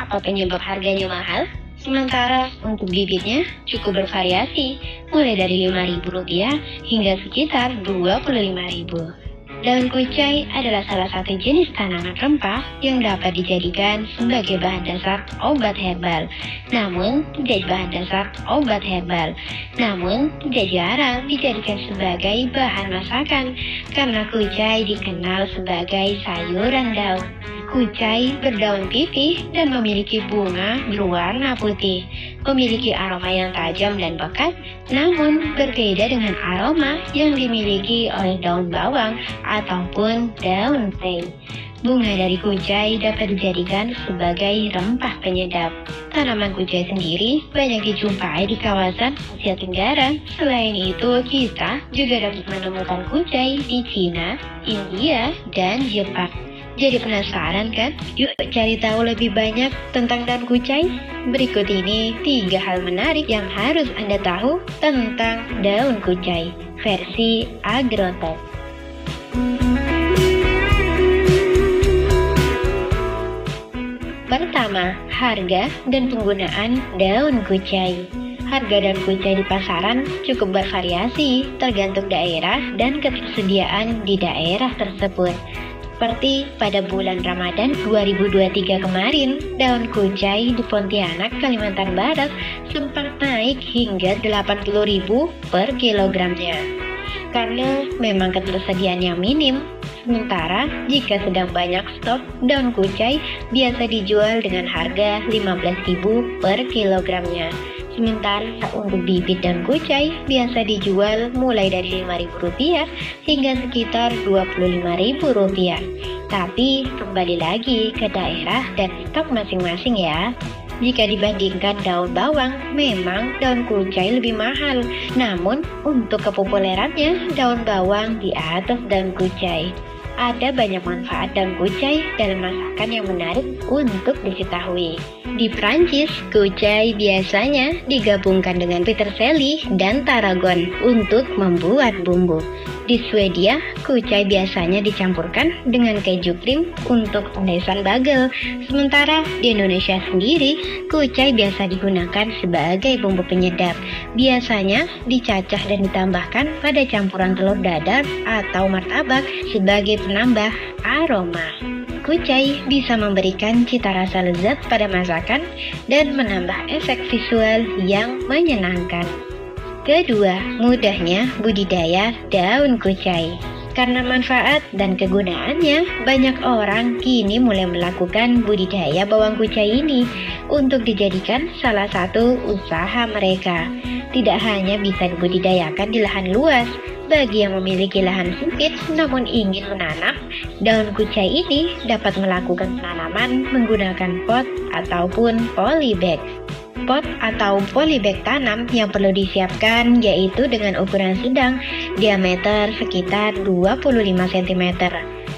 Apa penyebab harganya mahal? Sementara untuk bibitnya cukup bervariasi, mulai dari Rp5.000 hingga sekitar Rp25.000. Daun kucai adalah salah satu jenis tanaman rempah yang dapat dijadikan sebagai bahan dasar obat herbal. Namun, tidak jarang dijadikan sebagai bahan masakan karena kucai dikenal sebagai sayuran daun. Kucai berdaun pipih dan memiliki bunga berwarna putih, memiliki aroma yang tajam dan pekat, namun berbeda dengan aroma yang dimiliki oleh daun bawang ataupun daun teh. Bunga dari kucai dapat dijadikan sebagai rempah penyedap. Tanaman kucai sendiri banyak dijumpai di kawasan Asia Tenggara. Selain itu, kita juga dapat menemukan kucai di Cina, India, dan Jepang. Jadi penasaran kan? Yuk cari tahu lebih banyak tentang daun kucai. Berikut ini 3 hal menarik yang harus Anda tahu tentang daun kucai versi Agrotech. Pertama, harga dan penggunaan daun kucai. Harga daun kucai di pasaran cukup bervariasi tergantung daerah dan ketersediaan di daerah tersebut. Seperti pada bulan Ramadan 2023 kemarin, daun kucai di Pontianak, Kalimantan Barat sempat naik hingga Rp80.000 per kilogramnya. Karena memang ketersediaannya minim, sementara jika sedang banyak stok, daun kucai biasa dijual dengan harga Rp15.000 per kilogramnya. Sementara untuk bibit daun kucai biasa dijual mulai dari Rp5.000 hingga sekitar Rp25.000. Tapi kembali lagi ke daerah dan stok masing-masing ya. Jika dibandingkan daun bawang, memang daun kucai lebih mahal. Namun untuk kepopulerannya, daun bawang di atas daun kucai. Ada banyak manfaat daun kucai dalam masakan yang menarik untuk diketahui. Di Prancis, kucai biasanya digabungkan dengan peterselie dan tarragon untuk membuat bumbu. Di Swedia, kucai biasanya dicampurkan dengan keju krim untuk olesan bagel. Sementara di Indonesia sendiri, kucai biasa digunakan sebagai bumbu penyedap. Biasanya dicacah dan ditambahkan pada campuran telur dadar atau martabak sebagai penambah aroma. Kucai bisa memberikan cita rasa lezat pada masakan dan menambah efek visual yang menyenangkan. Kedua, mudahnya budidaya daun kucai. Karena manfaat dan kegunaannya, banyak orang kini mulai melakukan budidaya bawang kucai ini untuk dijadikan salah satu usaha mereka. Tidak hanya bisa dibudidayakan di lahan luas, bagi yang memiliki lahan sempit namun ingin menanam, daun kucai ini dapat melakukan penanaman menggunakan pot ataupun polybag. Pot atau polybag tanam yang perlu disiapkan yaitu dengan ukuran sedang, diameter sekitar 25 cm.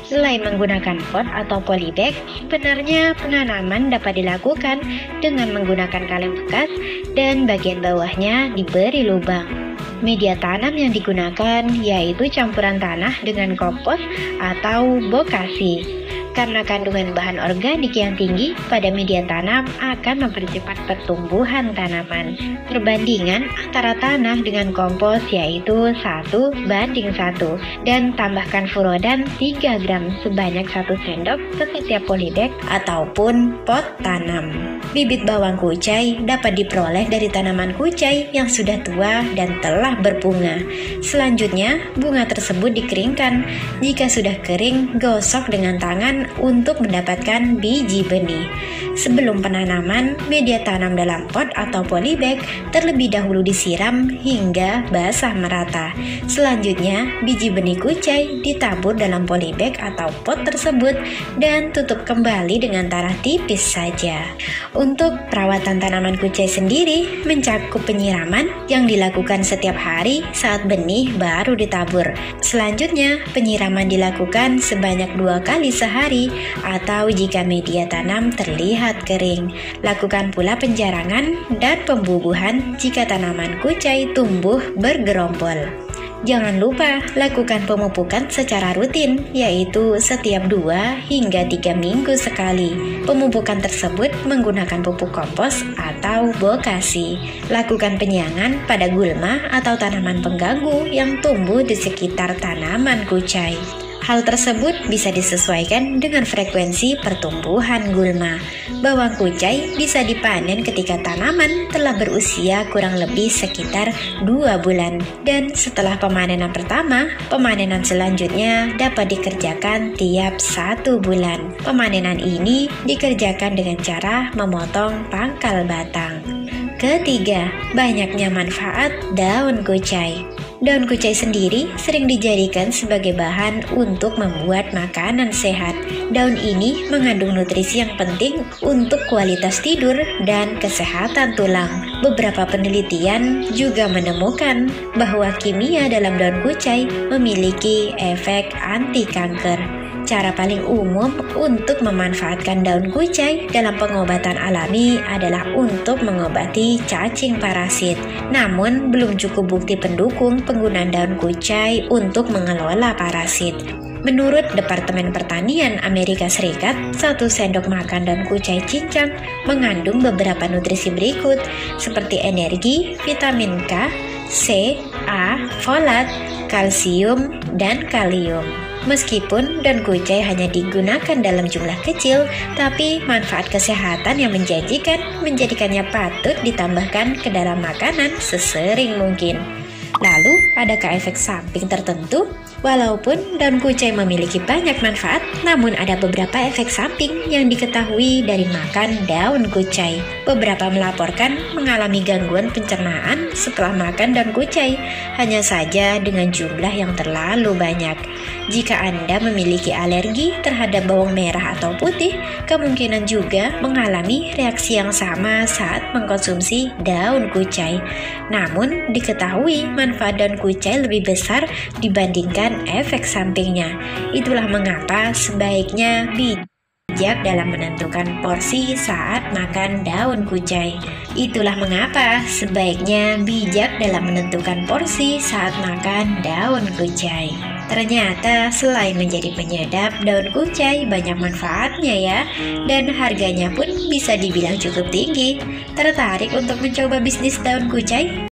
Selain menggunakan pot atau polybag, sebenarnya penanaman dapat dilakukan dengan menggunakan kaleng bekas dan bagian bawahnya diberi lubang. Media tanam yang digunakan yaitu campuran tanah dengan kompos atau bokasi. Karena kandungan bahan organik yang tinggi pada media tanam akan mempercepat pertumbuhan tanaman. Perbandingan antara tanah dengan kompos yaitu 1:1 dan tambahkan furodan 3 gram sebanyak 1 sendok ke setiap polybag ataupun pot tanam. Bibit bawang kucai dapat diperoleh dari tanaman kucai yang sudah tua dan telah berbunga. Selanjutnya, bunga tersebut dikeringkan. Jika sudah kering, gosok dengan tangan untuk mendapatkan biji benih. Sebelum penanaman, media tanam dalam pot atau polybag terlebih dahulu disiram hingga basah merata. Selanjutnya, biji benih kucai ditabur dalam polybag atau pot tersebut dan tutup kembali dengan tanah tipis saja. Untuk perawatan tanaman kucai sendiri mencakup penyiraman yang dilakukan setiap hari saat benih baru ditabur. Selanjutnya, penyiraman dilakukan sebanyak 2 kali sehari atau jika media tanam terlihat kering. Lakukan pula penjarangan dan pembubuhan jika tanaman kucai tumbuh bergerombol. Jangan lupa lakukan pemupukan secara rutin, yaitu setiap 2 hingga 3 minggu sekali. Pemupukan tersebut menggunakan pupuk kompos atau bokasi. Lakukan penyiangan pada gulma atau tanaman pengganggu yang tumbuh di sekitar tanaman kucai. Hal tersebut bisa disesuaikan dengan frekuensi pertumbuhan gulma. Bawang kucai bisa dipanen ketika tanaman telah berusia kurang lebih sekitar 2 bulan. Dan setelah pemanenan pertama, pemanenan selanjutnya dapat dikerjakan tiap 1 bulan. Pemanenan ini dikerjakan dengan cara memotong pangkal batang. Ketiga, banyaknya manfaat daun kucai. Daun kucai sendiri sering dijadikan sebagai bahan untuk membuat makanan sehat. Daun ini mengandung nutrisi yang penting untuk kualitas tidur dan kesehatan tulang. Beberapa penelitian juga menemukan bahwa kimia dalam daun kucai memiliki efek anti kanker. Cara paling umum untuk memanfaatkan daun kucai dalam pengobatan alami adalah untuk mengobati cacing parasit. Namun, belum cukup bukti pendukung penggunaan daun kucai untuk mengelola parasit. Menurut Departemen Pertanian Amerika Serikat, 1 sendok makan daun kucai cincang mengandung beberapa nutrisi berikut, seperti energi, vitamin K, C, A, folat, kalsium, dan kalium. Meskipun daun kucai hanya digunakan dalam jumlah kecil, tapi manfaat kesehatan yang menjanjikan menjadikannya patut ditambahkan ke dalam makanan sesering mungkin. Lalu, adakah efek samping tertentu? Walaupun daun kucai memiliki banyak manfaat, namun ada beberapa efek samping yang diketahui dari makan daun kucai. Beberapa melaporkan mengalami gangguan pencernaan setelah makan daun kucai, hanya saja dengan jumlah yang terlalu banyak. Jika Anda memiliki alergi terhadap bawang merah atau putih, kemungkinan juga mengalami reaksi yang sama saat mengkonsumsi daun kucai. Namun, diketahui manfaat daun kucai lebih besar dibandingkan efek sampingnya. Itulah mengapa sebaiknya bijak dalam menentukan porsi saat makan daun kucai. Itulah mengapa sebaiknya bijak dalam menentukan porsi saat makan daun kucai. Ternyata selain menjadi penyedap, daun kucai banyak manfaatnya ya, dan harganya pun bisa dibilang cukup tinggi. Tertarik untuk mencoba bisnis daun kucai?